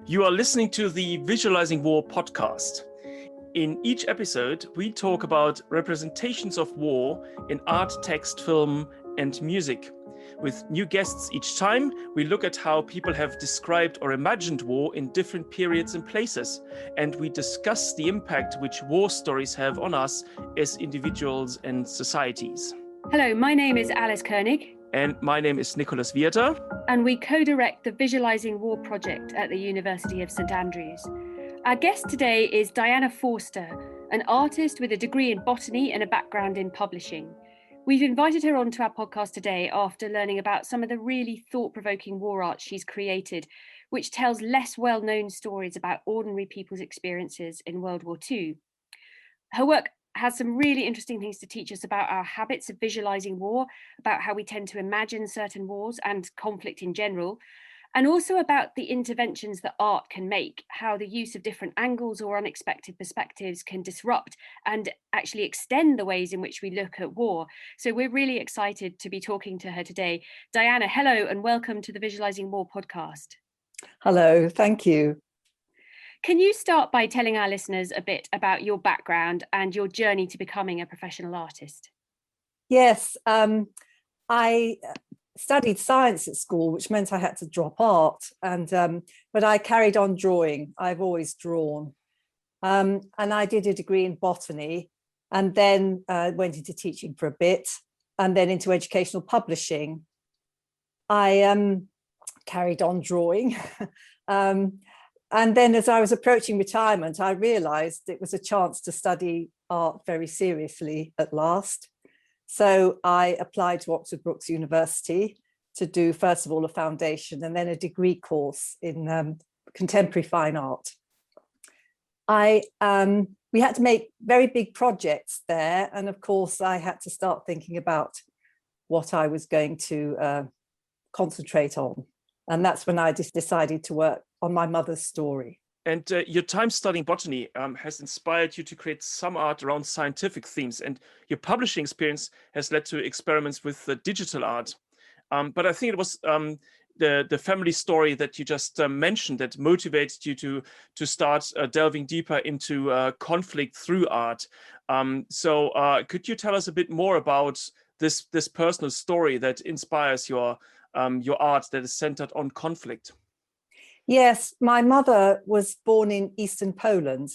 You are listening to the Visualizing War podcast. In each episode, we talk about representations of war in art, text, film, and music. With new guests each time, we look at how people have described or imagined war in different periods and places, and we discuss the impact which war stories have on us as individuals and societies. Hello, my name is Alice Koenig. And my name is Nicolas Vierter. And we co-direct the Visualising War project at the University of St Andrews. Our guest today is Diana Forster, an artist with a degree in botany and a background in publishing. We've invited her onto our podcast today after learning about some of the really thought-provoking war art she's created, which tells less well-known stories about ordinary people's experiences in World War II. Her work has some really interesting things to teach us about our habits of visualizing war, about how we tend to imagine certain wars and conflict in general, and also about the interventions that art can make, how the use of different angles or unexpected perspectives can disrupt and actually extend the ways in which we look at war. So we're really excited to be talking to her today. Diana, hello and welcome to the Visualizing War podcast. Hello, thank you. Can you start by telling our listeners a bit about your background and your journey to becoming a professional artist? Yes, I studied science at school, which meant I had to drop art, but I carried on drawing. I've always drawn. And I did a degree in botany and then went into teaching for a bit and then into educational publishing. I carried on drawing. And then as I was approaching retirement, I realized it was a chance to study art very seriously at last. So I applied to Oxford Brookes University to do, first of all, a foundation and then a degree course in contemporary fine art. We had to make very big projects there. And of course, I had to start thinking about what I was going to concentrate on. And that's when I just decided to work on my mother's story. And your time studying botany has inspired you to create some art around scientific themes, and your publishing experience has led to experiments with digital art. But I think it was the family story that you just mentioned that motivated you to start delving deeper into conflict through art. So could you tell us a bit more about this personal story that inspires your art that is centered on conflict? Yes, my mother was born in Eastern Poland.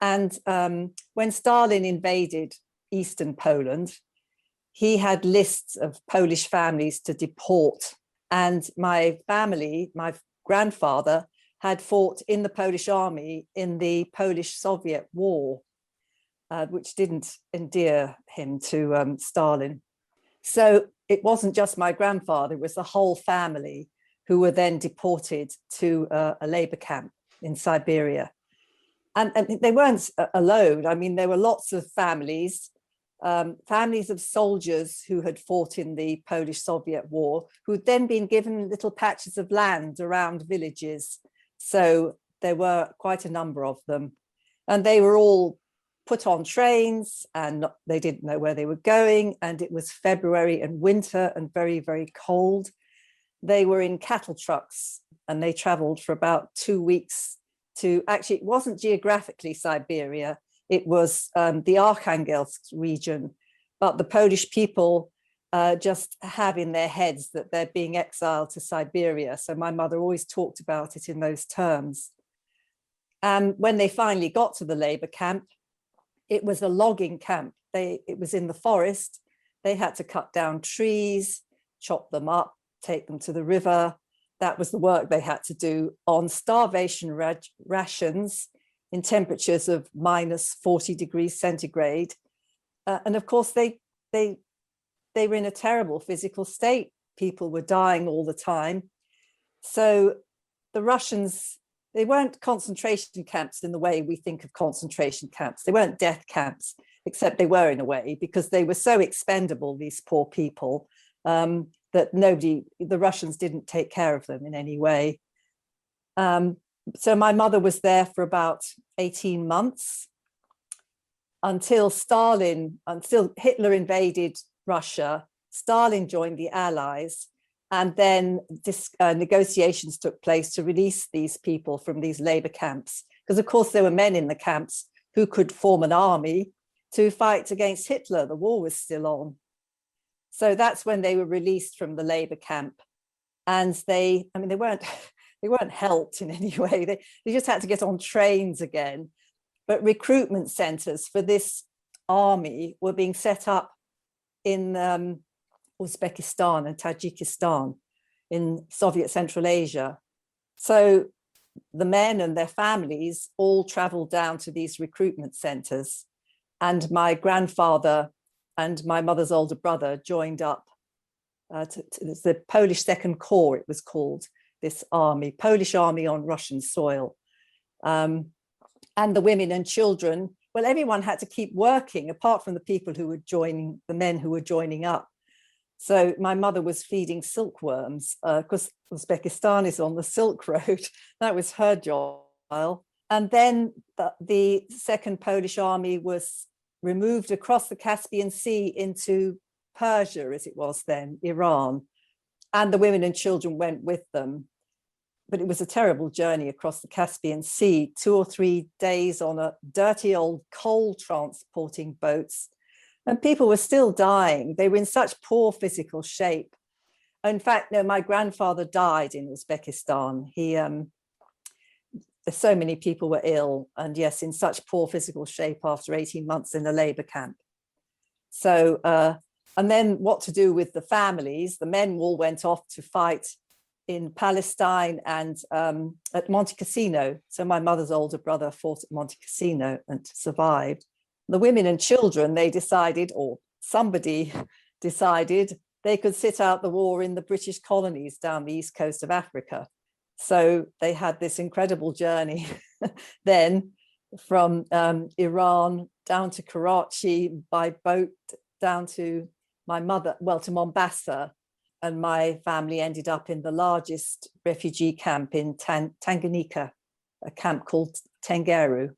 And when Stalin invaded Eastern Poland, he had lists of Polish families to deport. And my family, my grandfather, had fought in the Polish army in the Polish-Soviet War, which didn't endear him to Stalin. So it wasn't just my grandfather, it was the whole family who were then deported to a labor camp in Siberia. And they weren't alone. I mean, there were lots of families of soldiers who had fought in the Polish-Soviet War, who'd then been given little patches of land around villages. So there were quite a number of them. And they were all put on trains and they didn't know where they were going. And it was February and winter and very, very cold. They were in cattle trucks and they traveled for about 2 weeks to, actually, it wasn't geographically Siberia, it was the Arkhangelsk region, but the Polish people just have in their heads that they're being exiled to Siberia. So my mother always talked about it in those terms. And when they finally got to the labor camp, it was a logging camp. It was in the forest. They had to cut down trees, chop them up, take them to the river. That was the work they had to do on starvation rations in temperatures of minus 40 degrees centigrade. And of course, they were in a terrible physical state. People were dying all the time. So the Russians, they weren't concentration camps in the way we think of concentration camps. They weren't death camps, except they were in a way, because they were so expendable, these poor people, that the Russians didn't take care of them in any way. So my mother was there for about 18 months until Hitler invaded Russia. Stalin joined the Allies And then negotiations took place to release these people from these labor camps, because of course there were men in the camps who could form an army to fight against Hitler. The war was still on. So that's when they were released from the labor camp. And they weren't helped in any way. They just had to get on trains again. But recruitment centers for this army were being set up in Uzbekistan and Tajikistan in Soviet Central Asia. So the men and their families all traveled down to these recruitment centers. And my grandfather and my mother's older brother joined up to the Polish Second Corps, it was called, this army, Polish army on Russian soil. And the women and children, well, everyone had to keep working apart from the people who were joining, the men who were joining up. So my mother was feeding silkworms because Uzbekistan is on the Silk Road. That was her job. And then the Second Polish Army was removed across the Caspian Sea into Persia, as it was then, Iran. And the women and children went with them. But it was a terrible journey across the Caspian Sea, 2 or 3 days on a dirty old coal transporting boats. And people were still dying. They were in such poor physical shape. In fact, no, my grandfather died in Uzbekistan. So many people were ill, and yes, in such poor physical shape after 18 months in a labor camp. So, and then what to do with the families? The men all went off to fight in Palestine and at Monte Cassino. So my mother's older brother fought at Monte Cassino and survived. The women and children, they decided, or somebody decided, they could sit out the war in the British colonies down the east coast of Africa. So they had this incredible journey then from Iran down to Karachi by boat down to to Mombasa. And my family ended up in the largest refugee camp in Tanganyika, a camp called Tengeru,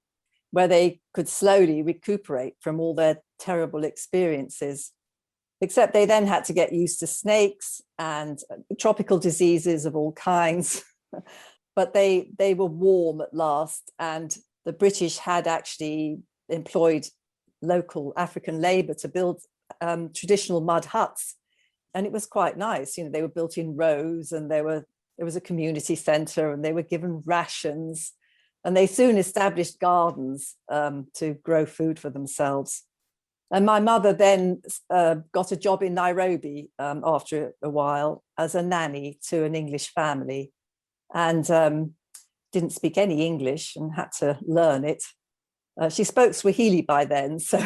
where they could slowly recuperate from all their terrible experiences. Except they then had to get used to snakes and tropical diseases of all kinds. But they were warm at last, and the British had actually employed local African labor to build traditional mud huts. And it was quite nice. You know, they were built in rows, and there was a community center, and they were given rations. And they soon established gardens to grow food for themselves. And my mother then got a job in Nairobi after a while as a nanny to an English family, and didn't speak any English and had to learn it. She spoke Swahili by then, so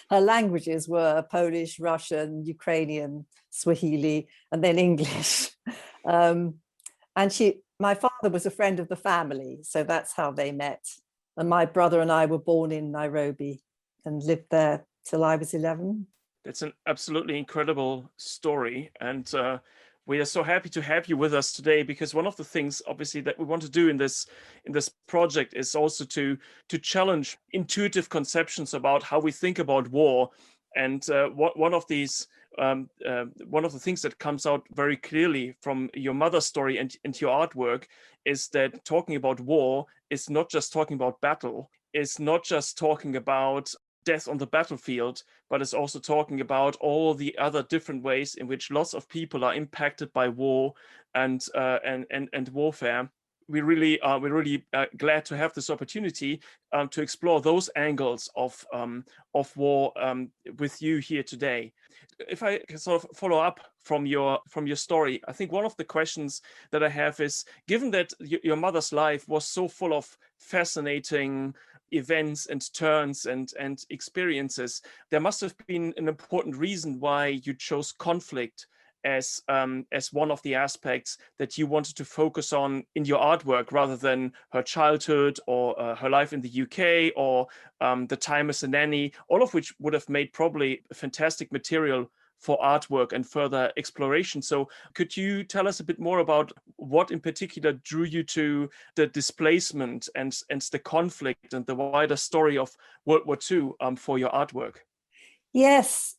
her languages were Polish, Russian, Ukrainian, Swahili, and then English. And my father was a friend of the family, so that's how they met. And my brother and I were born in Nairobi and lived there till I was 11. That's an absolutely incredible story. And we are so happy to have you with us today, because one of the things, obviously, that we want to do in this project is also to challenge intuitive conceptions about how we think about war. And one of the things that comes out very clearly from your mother's story and your artwork is that talking about war is not just talking about battle, is not just talking about death on the battlefield, but it's also talking about all the other different ways in which lots of people are impacted by war and warfare. We're really glad to have this opportunity to explore those angles of war with you here today. If I can sort of follow up from your story, I think one of the questions that I have is, given that your mother's life was so full of fascinating events and turns and experiences, there must have been an important reason why you chose conflict as one of the aspects that you wanted to focus on in your artwork, rather than her childhood or her life in the UK or the time as a nanny, all of which would have made probably fantastic material for artwork and further exploration. So could you tell us a bit more about what in particular drew you to the displacement and the conflict and the wider story of World War II for your artwork? Yes,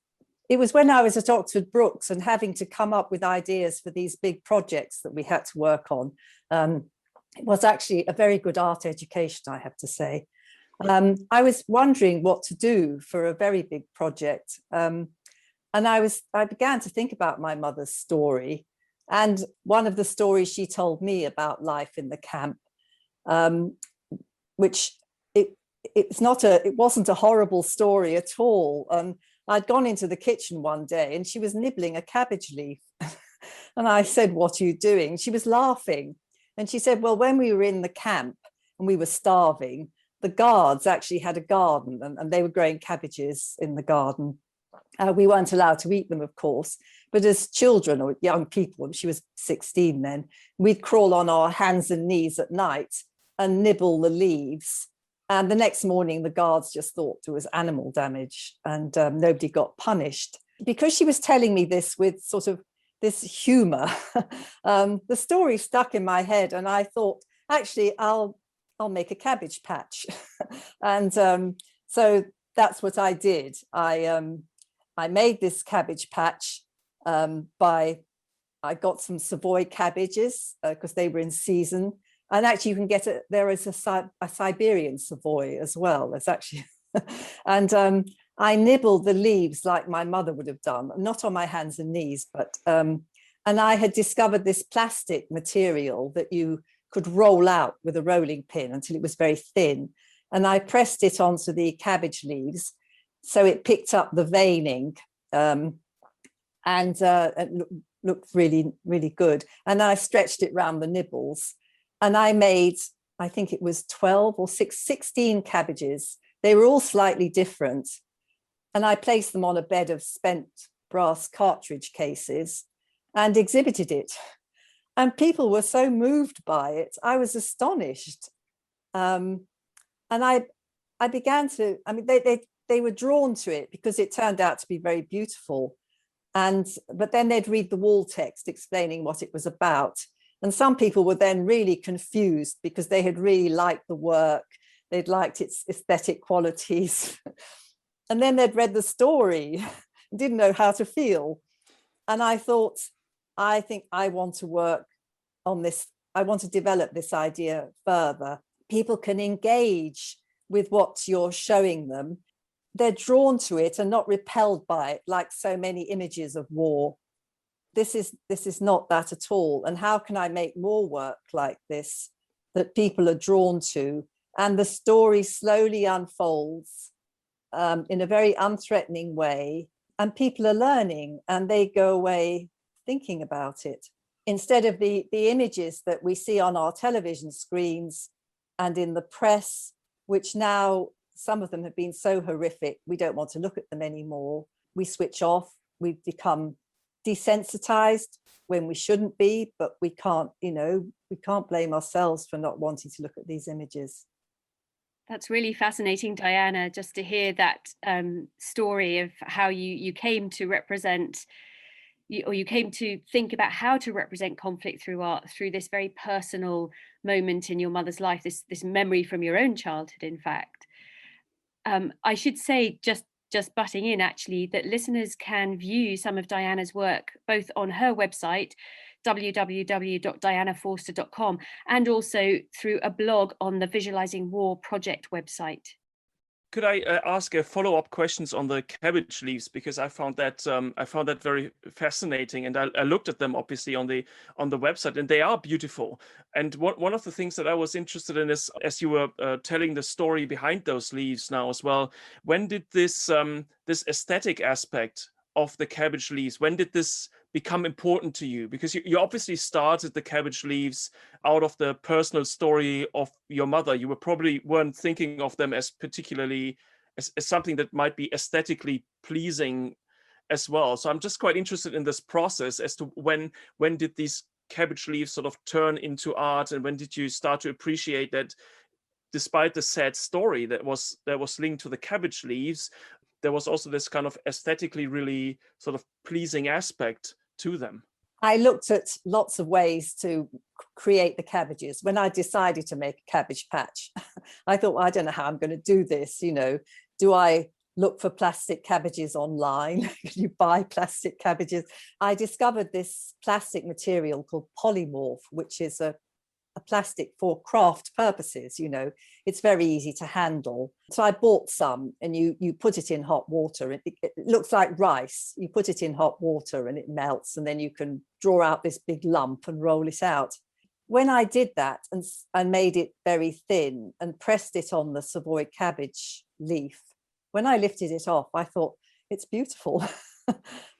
it was when I was at Oxford Brookes and having to come up with ideas for these big projects that we had to work on. It was actually a very good art education, I have to say. I was wondering what to do for a very big project. And I began to think about my mother's story. And one of the stories she told me about life in the camp, which it wasn't a horrible story at all. I'd gone into the kitchen one day and she was nibbling a cabbage leaf. And I said, "What are you doing?" She was laughing. And she said, "Well, when we were in the camp and we were starving, the guards actually had a garden and they were growing cabbages in the garden. We weren't allowed to eat them, of course, but as children or young people, she was 16 then, we'd crawl on our hands and knees at night and nibble the leaves. And the next morning, the guards just thought there was animal damage and nobody got punished." Because she was telling me this with sort of this humor, the story stuck in my head. And I thought, actually, I'll make a cabbage patch. And so that's what I did. I made this cabbage patch I got some Savoy cabbages because they were in season. And actually you can get it, there is a Siberian Savoy as well. There's actually, and I nibbled the leaves like my mother would have done, not on my hands and knees, but, and I had discovered this plastic material that you could roll out with a rolling pin until it was very thin. And I pressed it onto the cabbage leaves. So it picked up the veining and it looked really, really good. And I stretched it around the nibbles. And I made, I think it was 12 or 16 cabbages. They were all slightly different. And I placed them on a bed of spent brass cartridge cases and exhibited it. And people were so moved by it. I was astonished. And I began to, I mean, they were drawn to it because it turned out to be very beautiful. But then they'd read the wall text explaining what it was about. And some people were then really confused because they had really liked the work. They'd liked its aesthetic qualities. And then they'd read the story, didn't know how to feel. And I thought, I think I want to work on this. I want to develop this idea further. People can engage with what you're showing them. They're drawn to it and not repelled by it, like so many images of war. This is not that at all. And how can I make more work like this that people are drawn to? And the story slowly unfolds in a very unthreatening way. And people are learning and they go away thinking about it. Instead of the images that we see on our television screens and in the press, which now some of them have been so horrific, we don't want to look at them anymore. We switch off, we've become desensitized when we shouldn't be, but we can't, we can't blame ourselves for not wanting to look at these images. That's really fascinating, Diana, just to hear that story of how you came to represent, or you came to think about how to represent conflict through art, through this very personal moment in your mother's life, this memory from your own childhood, in fact. I should say, just butting in actually, that listeners can view some of Diana's work both on her website, www.dianaforster.com, and also through a blog on the Visualising War project website. Could I ask a follow-up questions on the cabbage leaves, because I found that very fascinating, and I looked at them obviously on the website, and they are beautiful. And one of the things that I was interested in is, as you were telling the story behind those leaves now as well, when did this aesthetic aspect of the cabbage leaves, when did this become important to you? Because you obviously started the cabbage leaves out of the personal story of your mother. You weren't thinking of them as particularly as something that might be aesthetically pleasing as well. So I'm just quite interested in this process as to when did these cabbage leaves sort of turn into art, and when did you start to appreciate that despite the sad story that was linked to the cabbage leaves, there was also this kind of aesthetically really sort of pleasing aspect to them? I looked at lots of ways to create the cabbages. When I decided to make a cabbage patch, I thought, well, I don't know how I'm going to do this. Do I look for plastic cabbages online. You buy plastic cabbages. I discovered this plastic material called polymorph, which is a plastic for craft purposes. It's very easy to handle. So I bought some, and you put it in hot water. It looks like rice. You put it in hot water and it melts, and then you can draw out this big lump and roll it out. When I did that and made it very thin and pressed it on the Savoy cabbage leaf, when I lifted it off, I thought, it's beautiful.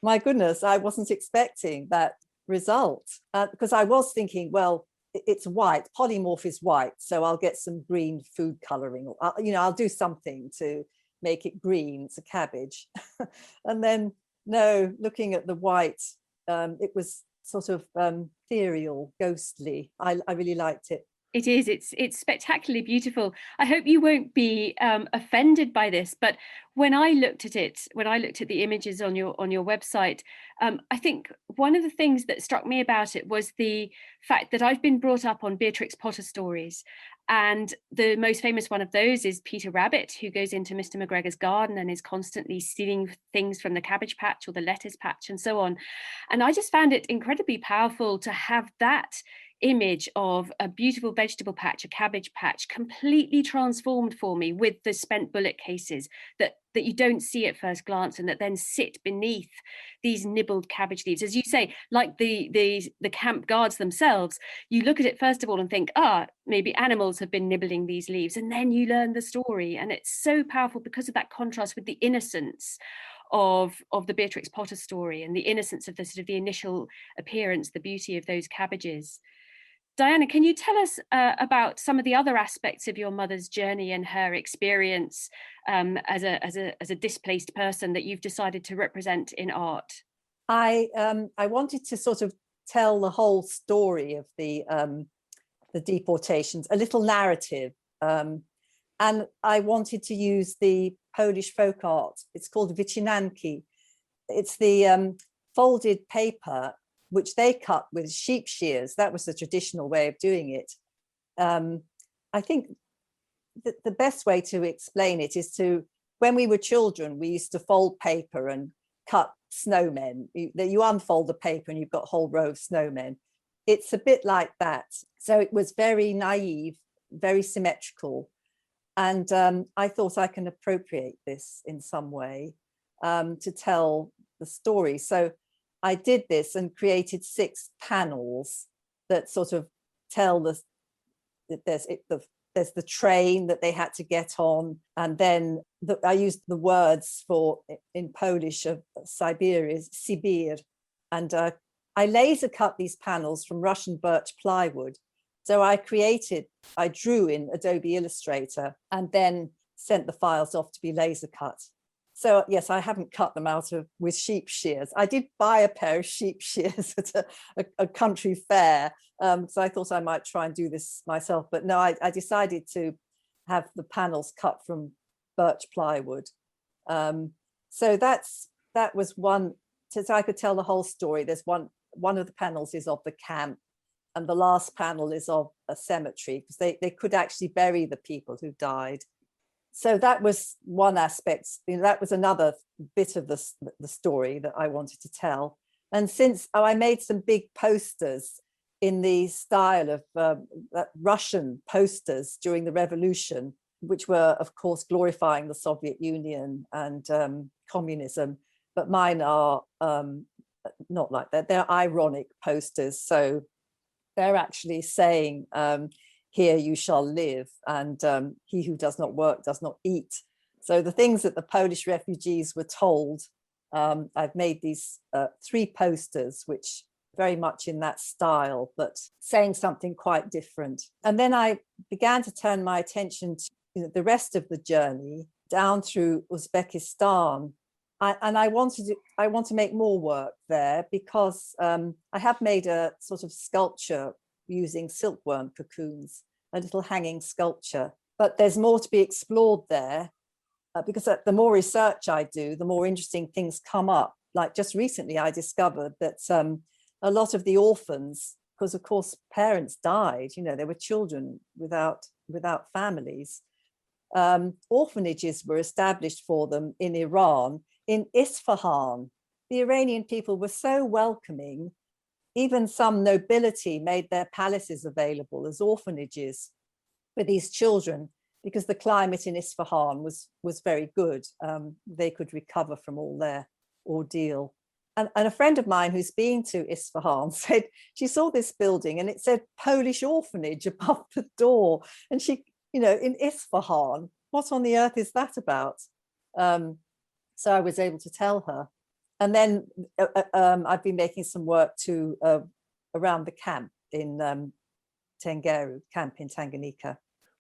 My goodness, I wasn't expecting that result, because I was thinking, well, it's white, polymorph is white, so I'll get some green food coloring. I'll do something to make it green. It's a cabbage. And then, no, looking at the white, it was sort of ethereal, ghostly. I really liked it. It is. It's spectacularly beautiful. I hope you won't be offended by this, but when I looked at the images on your website, I think one of the things that struck me about it was the fact that I've been brought up on Beatrix Potter stories, and the most famous one of those is Peter Rabbit, who goes into Mr. McGregor's garden and is constantly stealing things from the cabbage patch or the lettuce patch and so on. And I just found it incredibly powerful to have that image of a beautiful vegetable patch, a cabbage patch, completely transformed for me with the spent bullet cases that you don't see at first glance, and that then sit beneath these nibbled cabbage leaves. As you say, like the camp guards themselves, you look at it first of all and think, maybe animals have been nibbling these leaves, and then you learn the story. And it's so powerful because of that contrast with the innocence of the Beatrix Potter story and the innocence of the sort of the initial appearance, the beauty of those cabbages. Diana, can you tell us about some of the other aspects of your mother's journey and her experience as a displaced person that you've decided to represent in art? I wanted to sort of tell the whole story of the deportations, a little narrative, and I wanted to use the Polish folk art. It's called wycinanki. It's the folded paper which they cut with sheep shears. That was the traditional way of doing it. I think that the best way to explain it is when we were children, we used to fold paper and cut snowmen. You unfold the paper and you've got a whole row of snowmen. It's a bit like that. So it was very naive, very symmetrical. And I thought I can appropriate this in some way to tell the story. So I did this and created 6 panels that sort of tell there's the train that they had to get on, and then I used the words for in Polish of Siberia, Sibir, and I laser cut these panels from Russian birch plywood. So I drew in Adobe Illustrator and then sent the files off to be laser cut. So yes, I haven't cut them out with sheep shears. I did buy a pair of sheep shears at a country fair. So I thought I might try and do this myself, but no, I decided to have the panels cut from birch plywood. So that was one, so I could tell the whole story. There's one of the panels is of the camp, and the last panel is of a cemetery, because they could actually bury the people who died. So that was one aspect. That was another bit of the story that I wanted to tell. And since I made some big posters in the style of Russian posters during the revolution, which were, of course, glorifying the Soviet Union and communism, but mine are not like that. They're ironic posters. So they're actually saying, here you shall live, and he who does not work does not eat. So the things that the Polish refugees were told, I've made these 3 posters, which very much in that style, but saying something quite different. And then I began to turn my attention to the rest of the journey down through Uzbekistan. I want to make more work there, because I have made a sort of sculpture using silkworm cocoons, a little hanging sculpture, but there's more to be explored there, because the more research I do, the more interesting things come up. Like just recently I discovered that a lot of the orphans, because of course parents died, there were children without families, orphanages were established for them in Iran, in Isfahan. The Iranian people were so welcoming. Even some nobility made their palaces available as orphanages for these children, because the climate in Isfahan was very good. They could recover from all their ordeal. And a friend of mine who's been to Isfahan said she saw this building and it said Polish orphanage above the door. And she, you know, in Isfahan, what on the earth is that about? So I was able to tell her. And then I've been making some work to around the camp in Tengeru, camp in Tanganyika.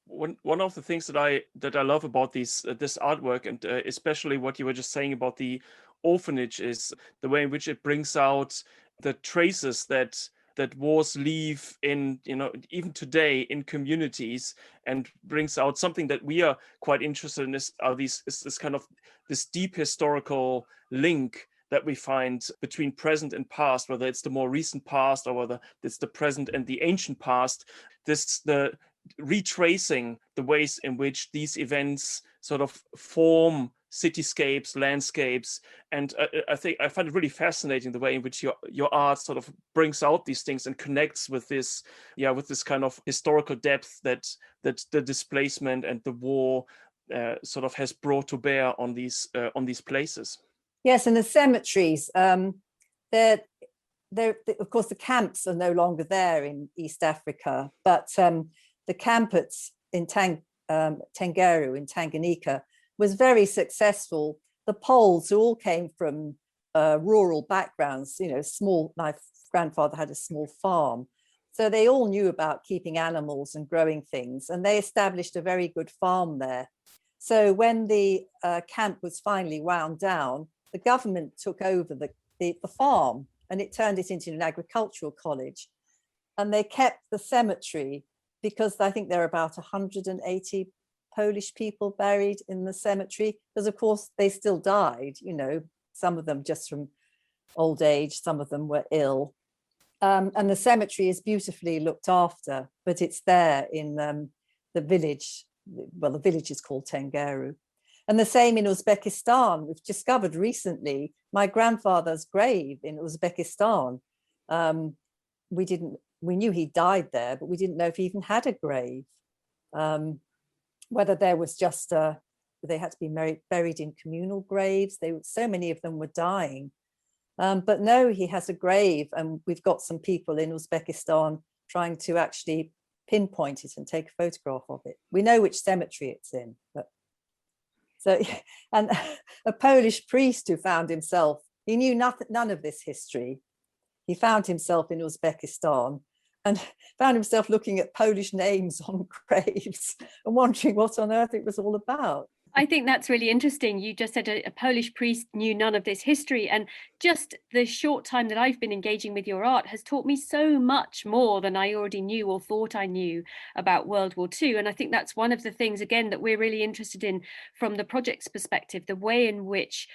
One of the things that I love about this artwork, and especially what you were just saying about the orphanage, is the way in which it brings out the traces that wars leave in, you know, even today in communities, and brings out something that we are quite interested in, is this kind of this deep historical link that we find between present and past, whether it's the more recent past or whether it's the present and the ancient past. The retracing the ways in which these events sort of form cityscapes, landscapes, and I think I find it really fascinating the way in which your art sort of brings out these things and connects with this, with this kind of historical depth that the displacement and the war sort of has brought to bear on these places. Yes, and the cemeteries, they're of course the camps are no longer there in East Africa, but the camp in Tengeru in Tanganyika was very successful. The Poles, who all came from rural backgrounds, you know, my grandfather had a small farm, so they all knew about keeping animals and growing things, and they established a very good farm there. So when the camp was finally wound down, the government took over the farm and it turned it into an agricultural college. And they kept the cemetery because I think there are about 180 Polish people buried in the cemetery, because of course they still died, you know, some of them just from old age, some of them were ill. And the cemetery is beautifully looked after, but it's there in the village. Well, the village is called Tengeru. And the same in Uzbekistan. We've discovered recently my grandfather's grave in Uzbekistan. We knew he died there, but we didn't know if he even had a grave. Whether there was just they had to be buried in communal graves. So many of them were dying. But no, he has a grave, and we've got some people in Uzbekistan trying to actually pinpoint it and take a photograph of it. We know which cemetery it's in, but so, and a Polish priest who found himself, he knew none of this history. He found himself in Uzbekistan and found himself looking at Polish names on graves and wondering what on earth it was all about. I think that's really interesting. You just said a Polish priest knew none of this history, and just the short time that I've been engaging with your art has taught me so much more than I already knew or thought I knew about World War II. And I think that's one of the things, again, that we're really interested in from the project's perspective, the way in which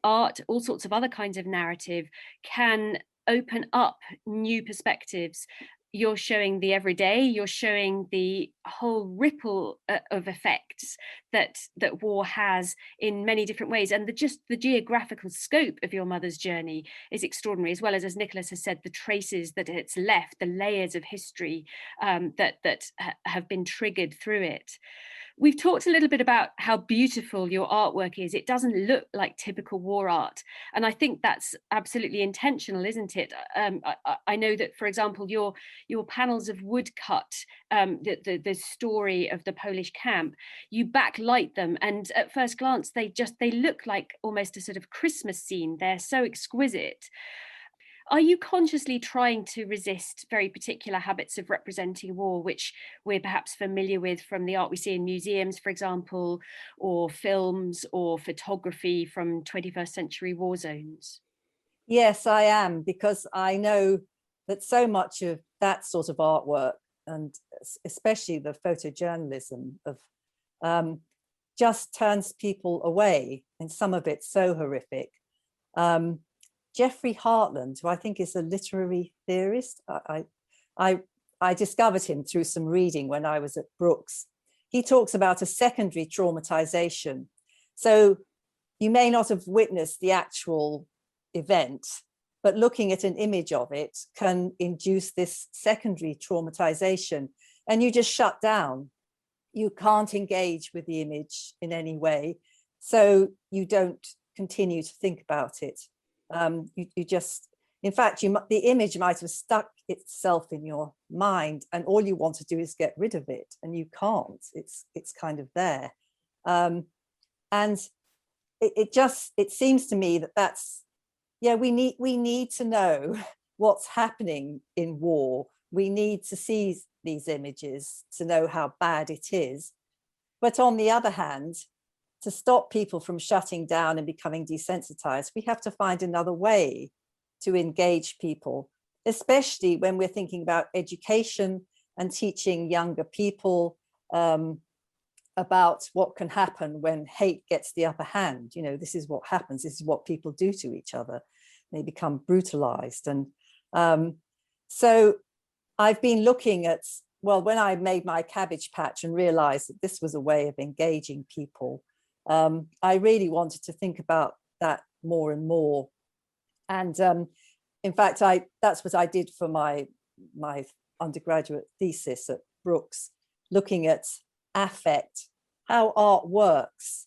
art, all sorts of other kinds of narrative, can open up new perspectives. You're showing the everyday, you're showing the whole ripple of effects that war has in many different ways. And the geographical scope of your mother's journey is extraordinary, as well as Nicolas has said, the traces that it's left, the layers of history that have been triggered through it. We've talked a little bit about how beautiful your artwork is. It doesn't look like typical war art. And I think that's absolutely intentional, isn't it? I know that, for example, your panels of woodcut, the story of the Polish camp, you backlight them. And at first glance, they look like almost a sort of Christmas scene. They're so exquisite. Are you consciously trying to resist very particular habits of representing war, which we're perhaps familiar with from the art we see in museums, for example, or films or photography from 21st century war zones? Yes, I am, because I know that so much of that sort of artwork, and especially the photojournalism of just turns people away, and some of it's so horrific. Geoffrey Hartland, who I think is a literary theorist, I discovered him through some reading when I was at Brookes. he talks about a secondary traumatization. So you may not have witnessed the actual event, but looking at an image of it can induce this secondary traumatization, and you just shut down. You can't engage with the image in any way, so you don't continue to think about it. You just, in fact, the image might have stuck itself in your mind, and all you want to do is get rid of it, and you can't. It's kind of there, and it seems to me that's, yeah, we need to know what's happening in war. We need to see these images to know how bad it is. But on the other hand, to stop people from shutting down and becoming desensitized, we have to find another way to engage people, especially when we're thinking about education and teaching younger people about what can happen when hate gets the upper hand. You know, this is what happens. This is what people do to each other. They become brutalized. And so I've been looking at, well, when I made my Cabbage Patch and realized that this was a way of engaging people, I really wanted to think about that more and more. And in fact, that's what I did for my undergraduate thesis at Brookes, looking at affect, how art works,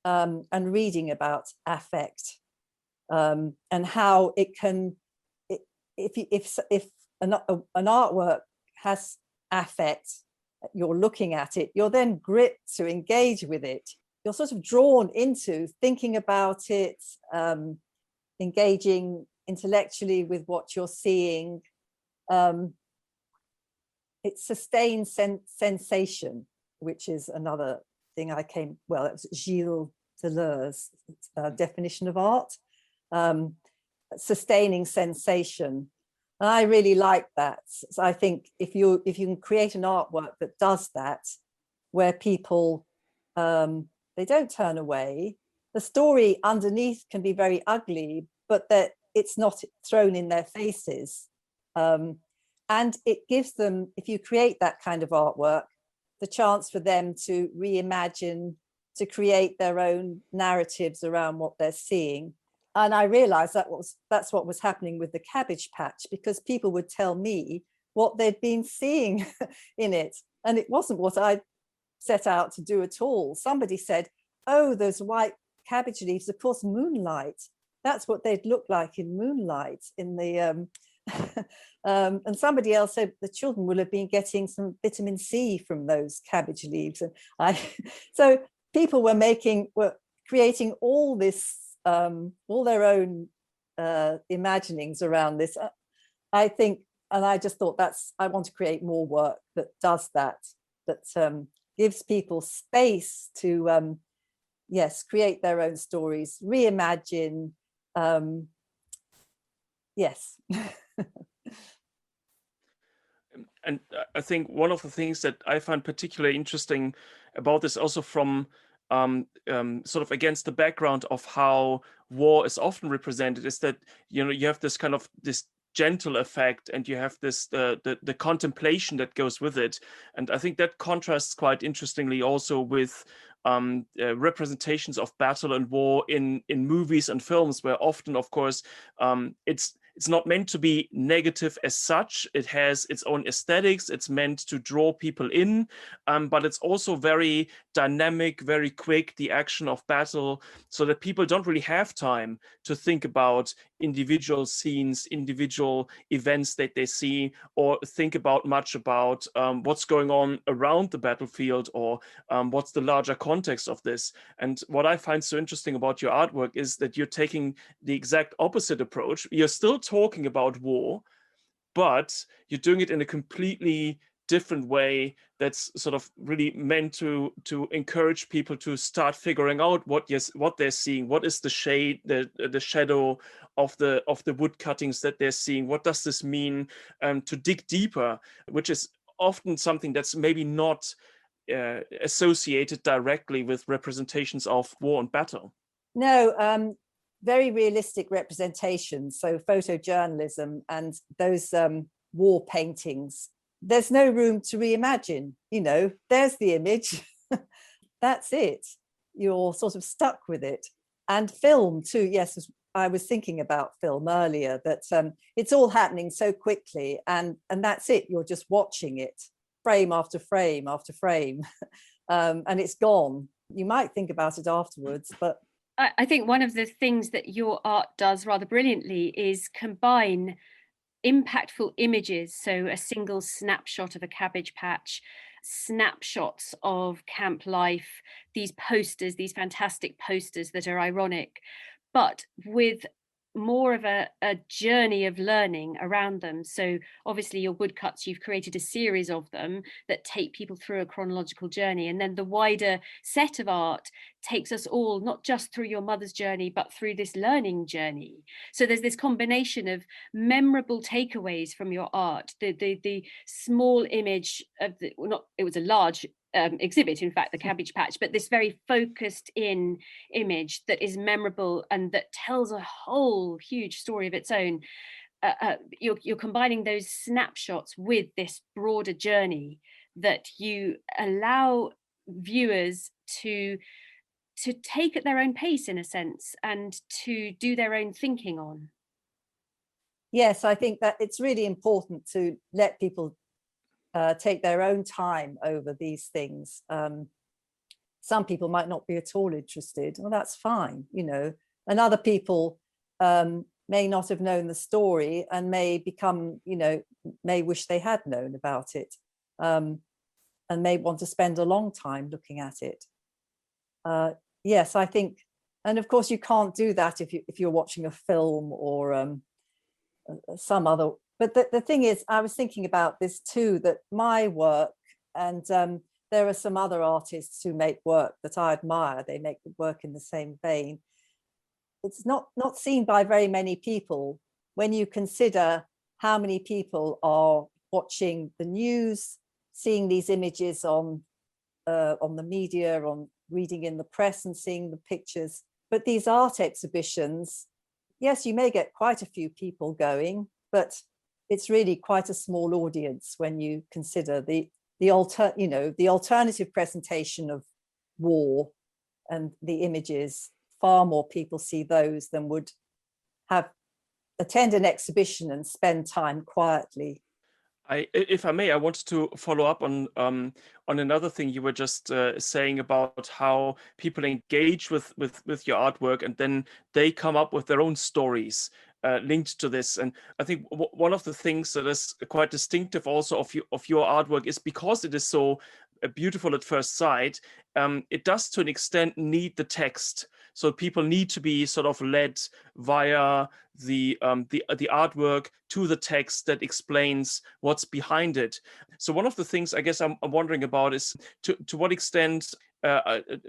and reading about affect, and how it can, if an artwork has affect, you're looking at it, you're then gripped to engage with it. You're sort of drawn into thinking about it, engaging intellectually with what you're seeing. It sustains sensation, which is another thing it was Gilles Deleuze's definition of art, sustaining sensation. And I really like that. So I think if you can create an artwork that does that, where people, they don't turn away, the story underneath can be very ugly, but that it's not thrown in their faces. And it gives them, if you create that kind of artwork, the chance for them to reimagine, to create their own narratives around what they're seeing. And I realized that's what was happening with the Cabbage Patch, because people would tell me what they'd been seeing in it. And it wasn't what I set out to do at all. Somebody said, oh, those white cabbage leaves, of course, moonlight. That's what they'd look like in moonlight in the, and somebody else said the children will have been getting some vitamin C from those cabbage leaves. And so people were creating all this, all their own imaginings around this. I think, and I just thought I want to create more work that does that, gives people space to, yes, create their own stories, reimagine, yes. And I think one of the things that I find particularly interesting about this, also from sort of against the background of how war is often represented, is that, you know, you have this kind of this gentle effect, and you have this the contemplation that goes with it. And I think that contrasts quite interestingly also with representations of battle and war in movies and films, where often, of course, it's not meant to be negative as such. It has its own aesthetics. It's meant to draw people in, but it's also very dynamic, very quick, the action of battle, so that people don't really have time to think about individual scenes, individual events that they see, or think about much about what's going on around the battlefield, or what's the larger context of this. And what I find so interesting about your artwork is that you're taking the exact opposite approach. You're still talking about war, but you're doing it in a completely different way that's sort of really meant to encourage people to start figuring out what they're seeing. What is the shade, the shadow of the wood cuttings that they're seeing? What does this mean? To dig deeper, which is often something that's maybe not associated directly with representations of war and battle. No, very realistic representations. So photojournalism and those war paintings there's no room to reimagine. There's the image. That's it. You're sort of stuck with it. And film too. Yes, I was thinking about film earlier, that it's all happening so quickly, and that's it. You're just watching it, frame after frame after frame, and it's gone. You might think about it afterwards, but I think one of the things that your art does rather brilliantly is combine impactful images. So a single snapshot of a cabbage patch, snapshots of camp life, these posters, these fantastic posters that are ironic, but with more of a journey of learning around them. So obviously your woodcuts, you've created a series of them that take people through a chronological journey, and then the wider set of art takes us all not just through your mother's journey but through this learning journey. So there's this combination of memorable takeaways from your art, the small image of the, well, not, it was a large exhibit, in fact, the Cabbage Patch, but this very focused in image that is memorable and that tells a whole huge story of its own. You're combining those snapshots with this broader journey that you allow viewers to take at their own pace, in a sense, and to do their own thinking on. Yes, I think that it's really important to let people take their own time over these things. Some people might not be at all interested. Well, that's fine, and other people may not have known the story and may become, may wish they had known about it, and may want to spend a long time looking at it. Yes, I think, and of course you can't do that if you're watching a film or some other. But the thing is, I was thinking about this too, that my work, and there are some other artists who make work that I admire, they make work in the same vein. It's not seen by very many people when you consider how many people are watching the news, seeing these images on the media, on reading in the press and seeing the pictures. But these art exhibitions, yes, you may get quite a few people going, but it's really quite a small audience when you consider the alternative presentation of war and the images. Far more people see those than would attend an exhibition and spend time quietly. If I may, I wanted to follow up on another thing you were just saying about how people engage with your artwork, and then they come up with their own stories linked to this. And I think one of the things that is quite distinctive also of your artwork is, because it is so beautiful at first sight, it does to an extent need the text. So people need to be sort of led via the artwork to the text that explains what's behind it. So one of the things I guess I'm wondering about is to what extent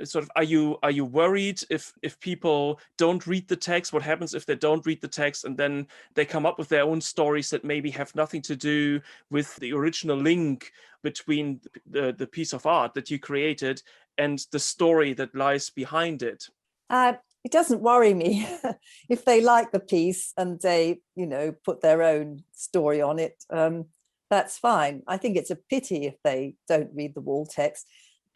sort of are you worried if people don't read the text? What happens if they don't read the text and then they come up with their own stories that maybe have nothing to do with the original link between the piece of art that you created and the story that lies behind it? It doesn't worry me if they like the piece and they, put their own story on it. That's fine. I think it's a pity if they don't read the wall text.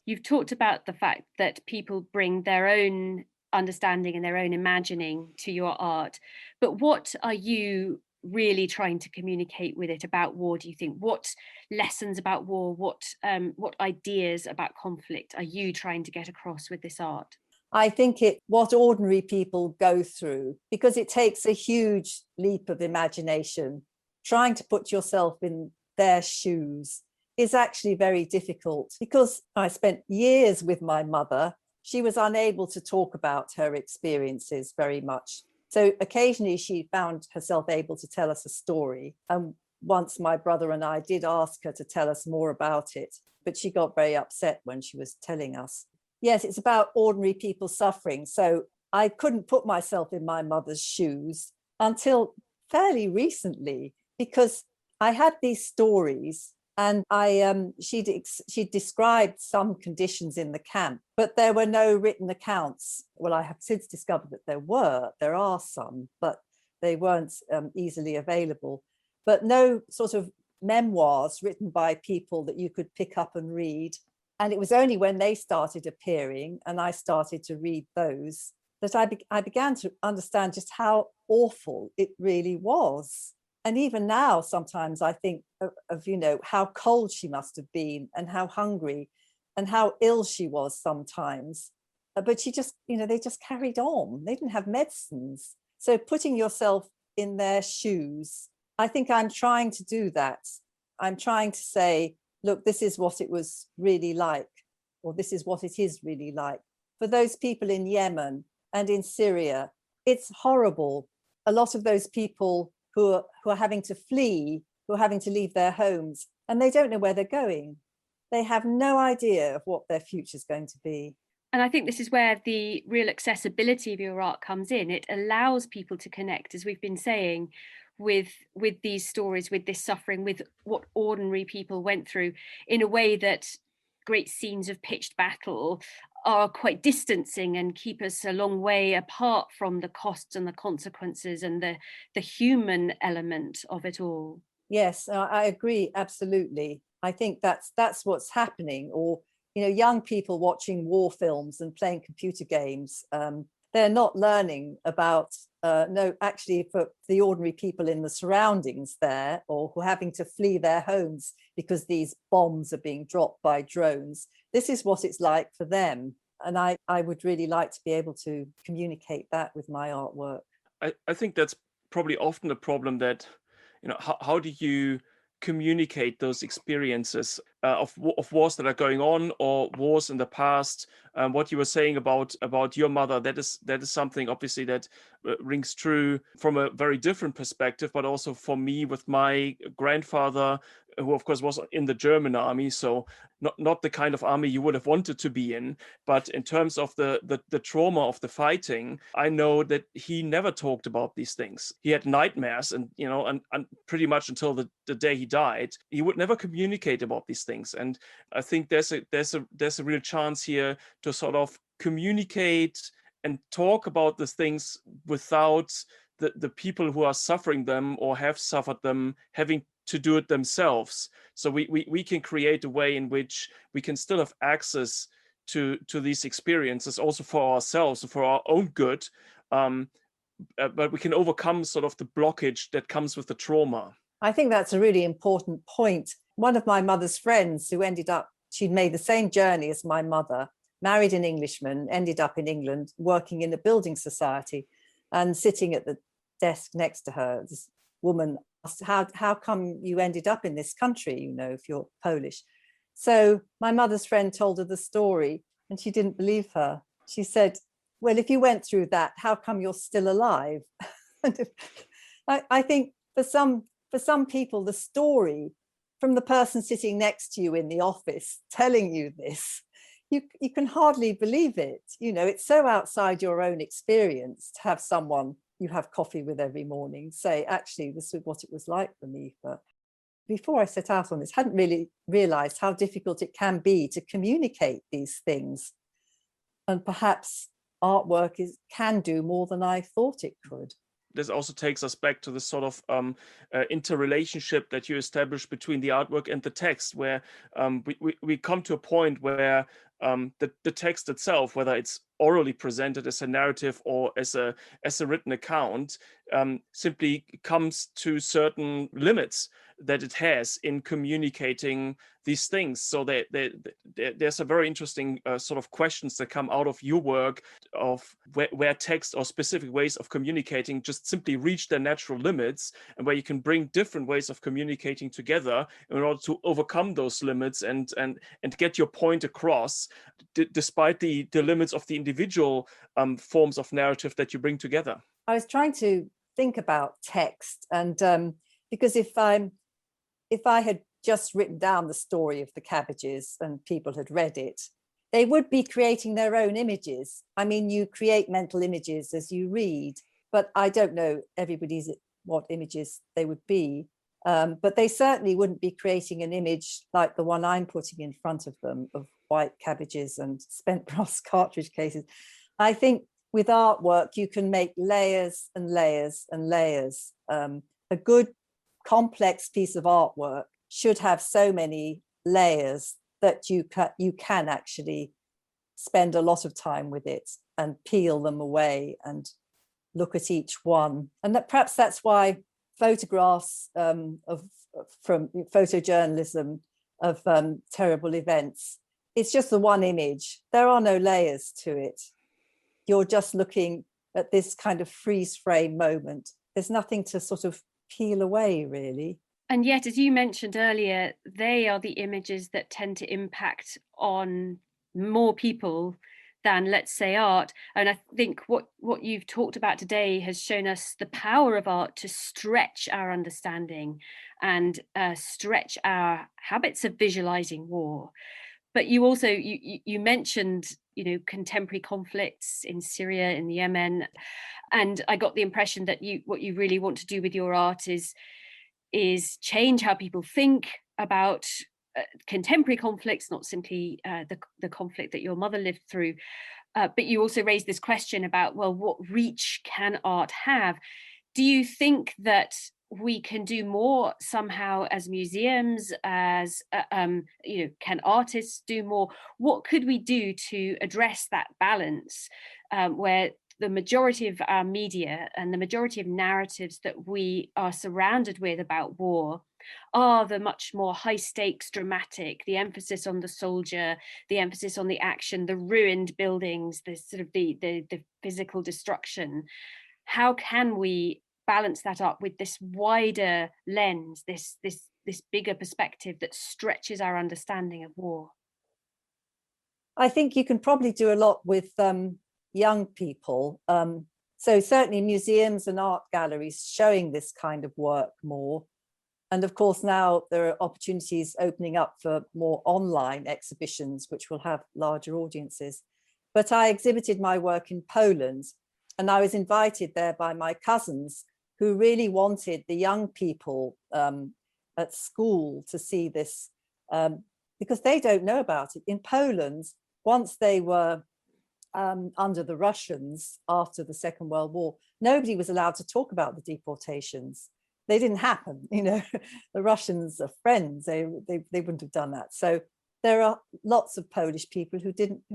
You've talked about the fact that people bring their own understanding and their own imagining to your art, but what are you really trying to communicate with it about war, do you think? What lessons about war, what ideas about conflict are you trying to get across with this art? I think what ordinary people go through, because it takes a huge leap of imagination. Trying to put yourself in their shoes is actually very difficult, because I spent years with my mother. She was unable to talk about her experiences very much. So occasionally she found herself able to tell us a story. And once my brother and I did ask her to tell us more about it, but she got very upset when she was telling us. Yes, it's about ordinary people suffering. So I couldn't put myself in my mother's shoes until fairly recently, because I had these stories and she described some conditions in the camp, but there were no written accounts. Well, I have since discovered that there are some, but they weren't easily available. But no sort of memoirs written by people that you could pick up and read. And it was only when they started appearing and I started to read those that I began to understand just how awful it really was. And even now, sometimes I think of, you know, how cold she must have been and how hungry and how ill she was sometimes. But she just, you know, they just carried on. They didn't have medicines. So putting yourself in their shoes, I think I'm trying to do that. I'm trying to say, look, this is what it was really like, or this is what it is really like. For those people in Yemen and in Syria, it's horrible. A lot of those people who are having to flee, who are having to leave their homes, and they don't know where they're going. They have no idea of what their future is going to be. And I think this is where the real accessibility of your art comes in. It allows people to connect, as we've been saying, with these stories, with this suffering, with what ordinary people went through, in a way that great scenes of pitched battle are quite distancing and keep us a long way apart from the costs and the consequences and the human element of it all. Yes, I agree, absolutely. I think that's what's happening. Or, you know, young people watching war films and playing computer games, they're not learning about, no, actually for the ordinary people in the surroundings there, or who are having to flee their homes because these bombs are being dropped by drones. This is what it's like for them. And I would really like to be able to communicate that with my artwork. I think that's probably often a problem, that, you know, how do you communicate those experiences of wars that are going on, or wars in the past? What you were saying about your mother, that is something obviously that rings true from a very different perspective, but also for me with my grandfather, who of course was in the German army, so not the kind of army you would have wanted to be in. But in terms of the trauma of the fighting, I know that he never talked about these things. He had nightmares, and, you know, and pretty much until the day he died, he would never communicate about these things. And I think there's a real chance here to sort of communicate and talk about the things without the people who are suffering them or have suffered them having to do it themselves. So we can create a way in which we can still have access to these experiences also for ourselves, for our own good, but we can overcome sort of the blockage that comes with the trauma. I think that's a really important point. One of my mother's friends who she'd made the same journey as my mother, married an Englishman, ended up in England working in a building society, and sitting at the desk next to her, this woman asked, how come you ended up in this country, you know, if you're Polish? So my mother's friend told her the story, and she didn't believe her. She said, well, if you went through that, how come you're still alive? I think for some people, the story from the person sitting next to you in the office telling you this, you can hardly believe it. You know, it's so outside your own experience to have someone you have coffee with every morning say, actually, this is what it was like for me. But before I set out on this, hadn't really realized how difficult it can be to communicate these things. And perhaps artwork can do more than I thought it could. This also takes us back to the sort of interrelationship that you establish between the artwork and the text, where we come to a point where the text itself, whether it's orally presented as a narrative or as a written account, simply comes to certain limits that it has in communicating these things. So there's a very interesting sort of questions that come out of your work of where text or specific ways of communicating just simply reach their natural limits, and where you can bring different ways of communicating together in order to overcome those limits and get your point across, despite the limits of the individual forms of narrative that you bring together. I was trying to think about text, and because if I had just written down the story of the cabbages and people had read it, they would be creating their own images. I mean, you create mental images as you read, but I don't know what images they would be. But they certainly wouldn't be creating an image like the one I'm putting in front of them of white cabbages and spent brass cartridge cases. I think with artwork, you can make layers and layers and layers. A good complex piece of artwork should have so many layers that you can actually spend a lot of time with it and peel them away and look at each one. And that perhaps that's why photographs from photojournalism of terrible events, it's just the one image. There are no layers to it. You're just looking at this kind of freeze frame moment. There's nothing to sort of peel away, really. And yet, as you mentioned earlier, they are the images that tend to impact on more people than, let's say, art. And I think what you've talked about today has shown us the power of art to stretch our understanding and stretch our habits of visualizing war. But you also, you mentioned, contemporary conflicts in Syria, in the Yemen. And I got the impression that what you really want to do with your art is change how people think about contemporary conflicts, not simply the conflict that your mother lived through. But you also raised this question about, well, what reach can art have? Do you think that we can do more somehow as museums, as can artists do more? What could we do to address that balance where the majority of our media and the majority of narratives that we are surrounded with about war are the much more high stakes, dramatic, the emphasis on the soldier, the emphasis on the action, the ruined buildings, the sort of the physical destruction? How can we balance that up with this wider lens, this bigger perspective that stretches our understanding of war? I think you can probably do a lot with young people. So certainly museums and art galleries showing this kind of work more. And of course, now there are opportunities opening up for more online exhibitions, which will have larger audiences. But I exhibited my work in Poland, and I was invited there by my cousins who really wanted the young people at school to see this because they don't know about it. In Poland, once they were under the Russians after the Second World War, nobody was allowed to talk about the deportations. They didn't happen, the Russians are friends, they wouldn't have done that. So there are lots of Polish people who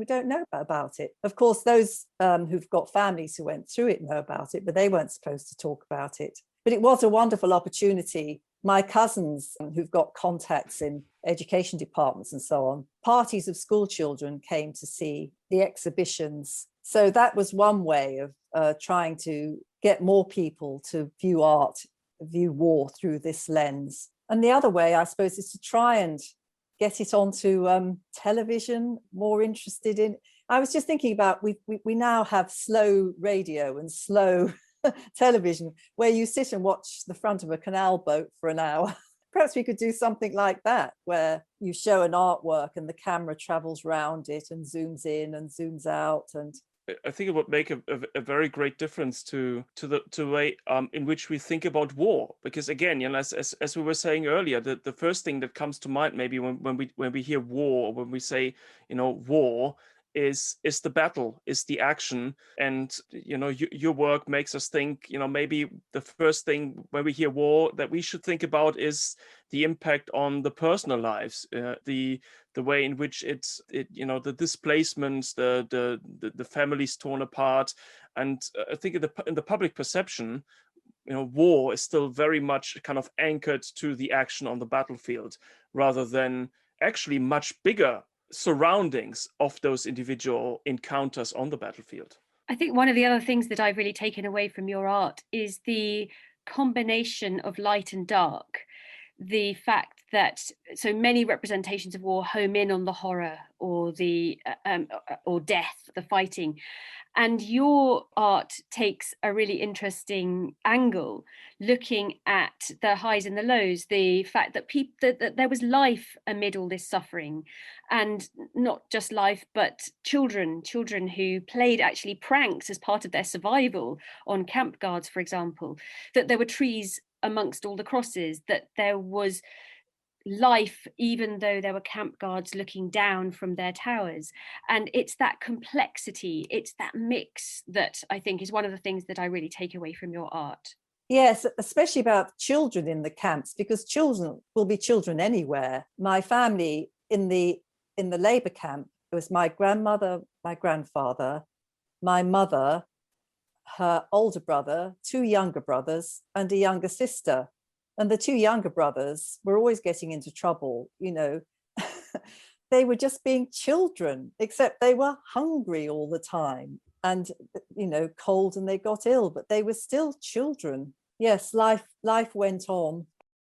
don't know about it. Of course, those who've got families who went through it know about it, but they weren't supposed to talk about it. But it was a wonderful opportunity. My cousins who've got contacts in education departments and so on, parties of school children came to see the exhibitions. So that was one way of trying to get more people to view war through this lens. And the other way, I suppose, is to try and get it onto television, more interested in. I was just thinking about, we now have slow radio and slow television where you sit and watch the front of a canal boat for an hour. Perhaps we could do something like that, where you show an artwork and the camera travels around it and zooms in and zooms out. And I think it would make a very great difference to the way in which we think about war, because again, as we were saying earlier, the first thing that comes to mind maybe when we hear war, or when we say war, is the battle, is the action. And your work makes us think, maybe the first thing when we hear war that we should think about is the impact on the personal lives, the way in which it's the displacements, the families torn apart. And I think in the public perception, war is still very much kind of anchored to the action on the battlefield, rather than actually much bigger surroundings of those individual encounters on the battlefield. I think one of the other things that I've really taken away from your art is the combination of light and dark. The fact that so many representations of war home in on the horror or the or death, the fighting, and your art takes a really interesting angle, looking at the highs and the lows, the fact that that there was life amid all this suffering, and not just life, but children who played actually pranks as part of their survival on camp guards, for example, that there were trees amongst all the crosses, that there was life even though there were camp guards looking down from their towers. And it's that complexity, it's that mix that I think is one of the things that I really take away from your art. Yes, especially about children in the camps, because children will be children anywhere. My family in the labor camp, it was my grandmother, my grandfather, my mother, her older brother, two younger brothers, and a younger sister. And the two younger brothers were always getting into trouble, you know. They were just being children, except they were hungry all the time and, you know, cold, and they got ill, but they were still children. Yes, life went on.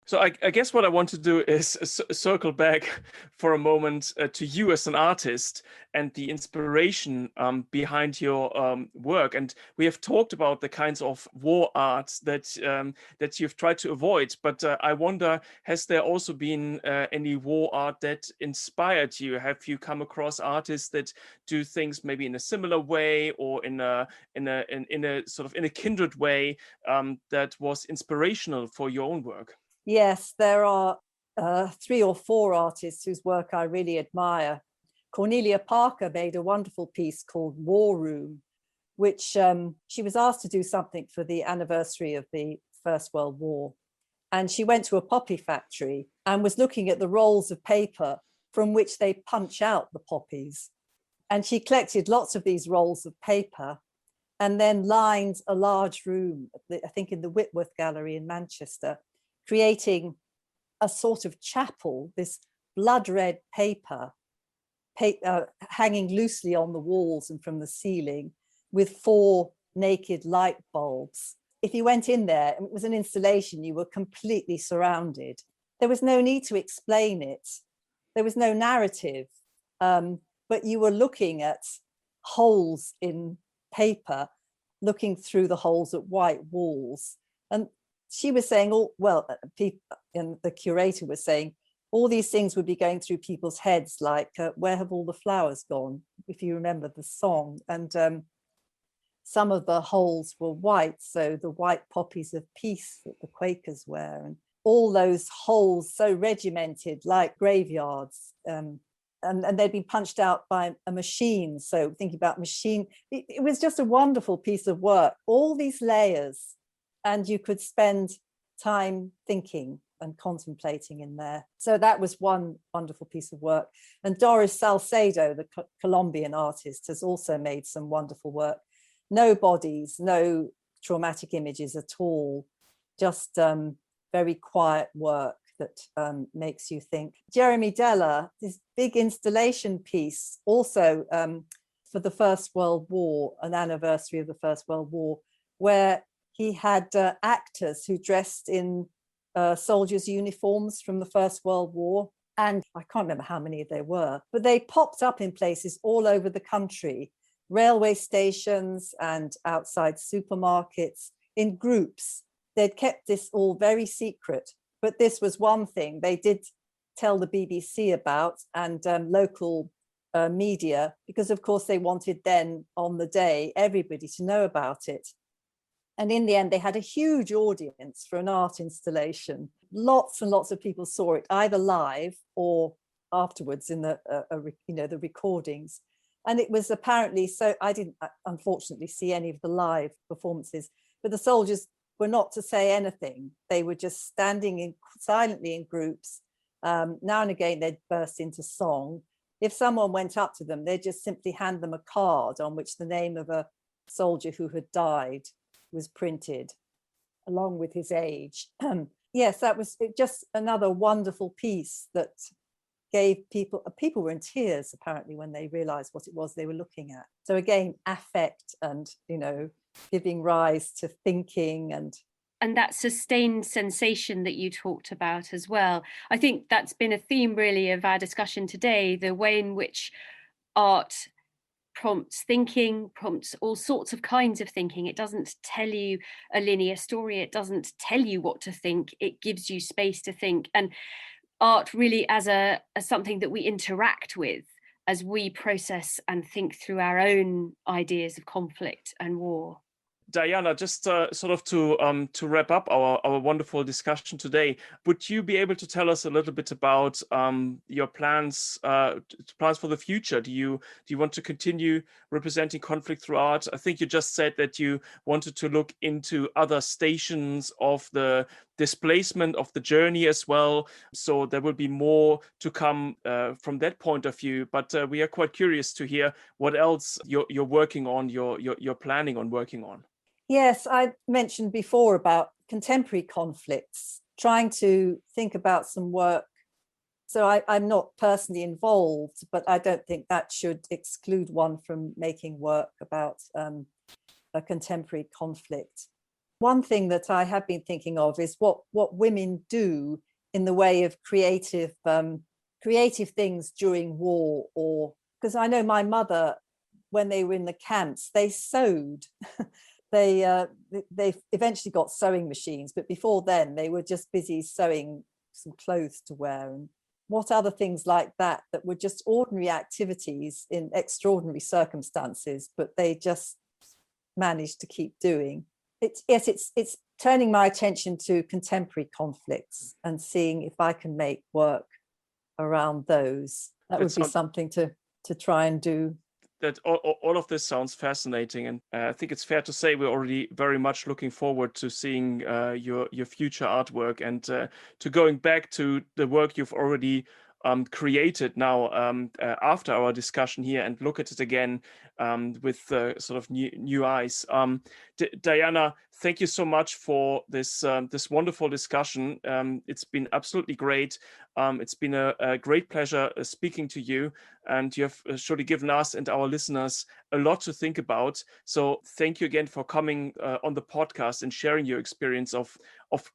So I guess what I want to do is circle back for a moment to you as an artist and the inspiration behind your work. And we have talked about the kinds of war art that you've tried to avoid. But I wonder, has there also been any war art that inspired you? Have you come across artists that do things maybe in a similar way, or in a sort of in a kindred way that was inspirational for your own work? Yes, there are 3 or 4 artists whose work I really admire. Cornelia Parker made a wonderful piece called War Room, which she was asked to do something for the anniversary of the First World War. And she went to a poppy factory and was looking at the rolls of paper from which they punch out the poppies. And she collected lots of these rolls of paper and then lined a large room, I think in the Whitworth Gallery in Manchester, creating a sort of chapel, this blood red paper hanging loosely on the walls and from the ceiling, with 4 naked light bulbs. If you went in there, it was an installation, you were completely surrounded. There was no need to explain it. There was no narrative, but you were looking at holes in paper, looking through the holes at white walls. And she was saying, oh, well, people, and the curator was saying, all these things would be going through people's heads, like, where have all the flowers gone? If you remember the song. And some of the holes were white, so the white poppies of peace that the Quakers wear, and all those holes so regimented like graveyards. And they'd been punched out by a machine. So thinking about machine, it was just a wonderful piece of work, all these layers. And you could spend time thinking and contemplating in there. So that was one wonderful piece of work. And Doris Salcedo, the Colombian artist, has also made some wonderful work. No bodies, no traumatic images at all, just very quiet work that makes you think. Jeremy Deller, this big installation piece, also for the First World War, an anniversary of the First World War, where he had actors who dressed in soldiers' uniforms from the First World War. And I can't remember how many there were, but they popped up in places all over the country, railway stations and outside supermarkets, in groups. They'd kept this all very secret, but this was one thing they did tell the BBC about, and local media, because of course they wanted then on the day everybody to know about it. And in the end, they had a huge audience for an art installation. Lots and lots of people saw it, either live or afterwards in the the recordings. And it was apparently so. I didn't unfortunately see any of the live performances, but the soldiers were not to say anything. They were just standing silently in groups. Now and again, they'd burst into song. If someone went up to them, they'd just simply hand them a card on which the name of a soldier who had died was printed, along with his age. Yes, that was just another wonderful piece that gave people were in tears apparently when they realized what it was they were looking at. So again, affect and, giving rise to thinking and that sustained sensation that you talked about as well. I think that's been a theme really of our discussion today, the way in which art prompts thinking, prompts all sorts of kinds of thinking. It doesn't tell you a linear story. It doesn't tell you what to think. It gives you space to think. And art really as something that we interact with as we process and think through our own ideas of conflict and war. Diana, just sort of to wrap up our wonderful discussion today, would you be able to tell us a little bit about your plans for the future? Do you want to continue representing conflict through art? I think you just said that you wanted to look into other stations of the displacement of the journey as well. So there will be more to come from that point of view. But we are quite curious to hear what else you're working on, you're planning on working on. Yes, I mentioned before about contemporary conflicts, trying to think about some work. So I'm not personally involved, but I don't think that should exclude one from making work about a contemporary conflict. One thing that I have been thinking of is what women do in the way of creative things during war, or because I know my mother, when they were in the camps, they sewed. They eventually got sewing machines, but before then they were just busy sewing some clothes to wear. And what other things like that were just ordinary activities in extraordinary circumstances, but they just managed to keep doing. It's turning my attention to contemporary conflicts and seeing if I can make work around those. That would be something to try and do. That all of this sounds fascinating, and I think it's fair to say we're already very much looking forward to seeing your future artwork and to going back to the work you've already created now after our discussion here, and look at it again with sort of new eyes. Diana, thank you so much for this wonderful discussion. It's been absolutely great. It's been a great pleasure speaking to you, and you have surely given us and our listeners a lot to think about. So thank you again for coming on the podcast and sharing your experience of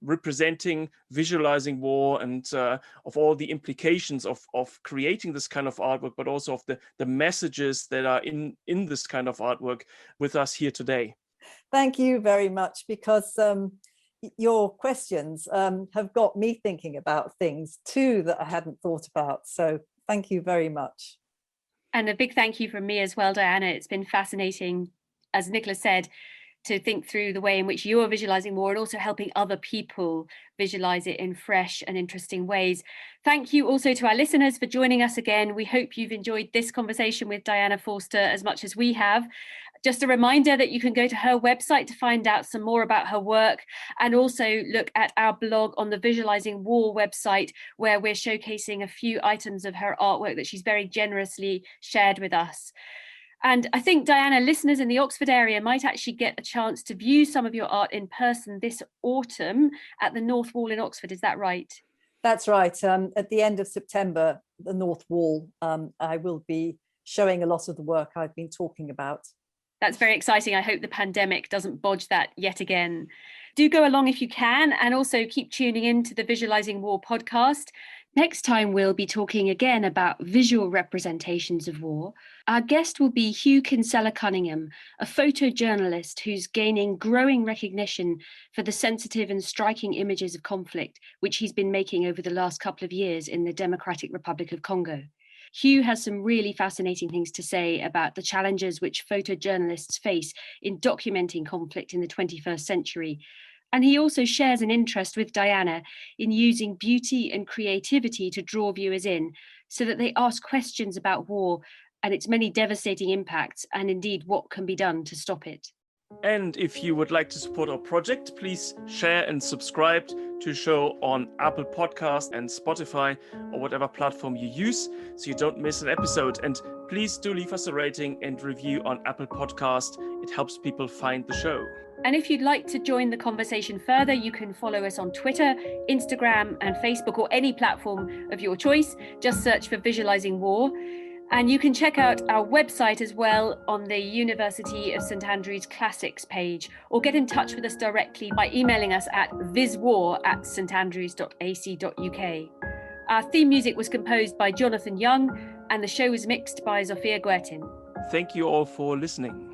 representing, visualizing war, and of all the implications of creating this kind of artwork, but also of the messages that are in this kind of artwork with us here today. Thank you very much, because your questions have got me thinking about things too that I hadn't thought about. So thank you very much. And a big thank you from me as well, Diana. It's been fascinating, as Nicolas said, to think through the way in which you're visualizing war and also helping other people visualize it in fresh and interesting ways. Thank you also to our listeners for joining us again. We hope you've enjoyed this conversation with Diana Forster as much as we have. Just a reminder that you can go to her website to find out some more about her work, and also look at our blog on the Visualizing War website, where we're showcasing a few items of her artwork that she's very generously shared with us. And I think, Diana, listeners in the Oxford area might actually get a chance to view some of your art in person this autumn at the North Wall in Oxford. Is that right? That's right. At the end of September, the North Wall, I will be showing a lot of the work I've been talking about. That's very exciting. I hope the pandemic doesn't bodge that yet again. Do go along if you can, and also keep tuning in to the Visualizing War podcast. Next time, we'll be talking again about visual representations of war. Our guest will be Hugh Kinsella Cunningham, a photojournalist who's gaining growing recognition for the sensitive and striking images of conflict, which he's been making over the last couple of years in the Democratic Republic of Congo. Hugh has some really fascinating things to say about the challenges which photojournalists face in documenting conflict in the 21st century. And he also shares an interest with Diana in using beauty and creativity to draw viewers in, so that they ask questions about war and its many devastating impacts, and indeed what can be done to stop it. And if you would like to support our project, please share and subscribe to the show on Apple Podcasts and Spotify, or whatever platform you use, so you don't miss an episode. And please do leave us a rating and review on Apple Podcasts. It helps people find the show. And if you'd like to join the conversation further, you can follow us on Twitter, Instagram, and Facebook, or any platform of your choice. Just search for Visualizing War. And you can check out our website as well on the University of St Andrews Classics page, or get in touch with us directly by emailing us at viswar@standrews.ac.uk. Our theme music was composed by Jonathan Young, and the show was mixed by Zofia Guertin. Thank you all for listening.